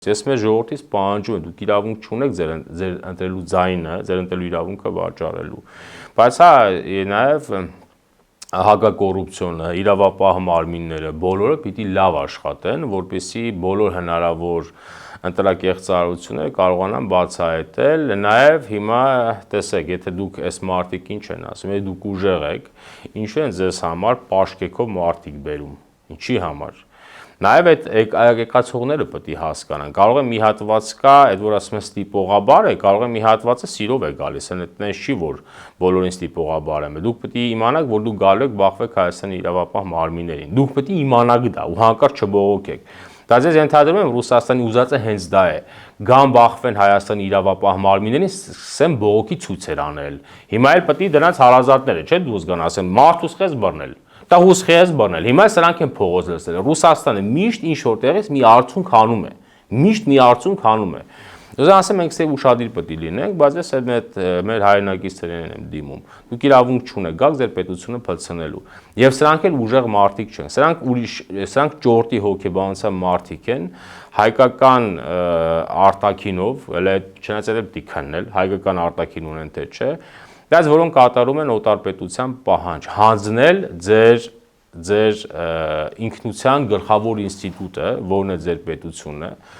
Ես մեր ժողովրդից պահանջում եմ, դուք իրավունք չունեք ձեր ընտրելու ձայնը, ձեր ընտրելու իրավունքը վաճառելու։ Բայց հա նաև հակակոռուպցիոնը, իրավապահ մարմինները բոլորը պիտի լավ աշխատեն, որպեսզի բոլոր հնարավոր ընտրակեղծարարությունները կարողանան բացահայտել։ Նաև հիմա տեսեք, եթե դուք այս մարդիկ ինչ են ասում, եթե դուք ուժեղ եք, ինչու են ձեզ համար պաշկեքով մարդիկ բերում, ինչի համար։ Նաև այդ եկածողները պետք է հասկանան։ Կարող է մի հատված կա, այդ որ ասում են ստիպողաբար է, կարող է մի հատվածը սիրով է գալիս, այնպես չի, որ բոլորին ստիպողաբար եմ։ Դուք պետք է իմանաք, որ դուք գալու եք բախվեք Հայաստանի իրավապահ մարմիններին։ Դուք պետք է իմանաք դա ու հանկարծ չբողոքեք։ Դա ձեզ ենթադրում եմ Ռուսաստանի ուզածը հենց դա է։ Գան բախվեն Հայաստանի իրավապահ մարմիններին, սկսեն բողոքի ցույցեր անել։ Հիմա էլ պետք է դրանց հարազատները, չէ՞ դուրս գան ասեն, մարդուս խես բռնել։ Դա հուսխես բռնել։ Հիմա սրանք են փողոց լցնել։ Ռուսաստանը միշտ ինչ որ տեղից մի արդյունք հանում է։ Միշտ մի արդյունք հանում է։ Ուզում ասեմ մենք ստե ուշադիր պետք է լինենք, բայց ես այդ մեր հայրենակիցներին եմ դիմում։ Դուք իրավունք չունեք, գաք ձեր պետությունը փլցնելու։ Եվ սրանք էլ ուժեղ մարդիկ չեն։ Սրանք ճորտի հոգեբանության մարդիկ են, հայկական արտաքինով, էլ չնայած այդ պիտի քննել, հայկական արտաքին ունեն թե չէ, բայց որոնք կատարում են օտարպետության պահանջ, հանձնել ձեր ինքնության գլխավոր ինստիտուտը, որն է ձեր պետությունը,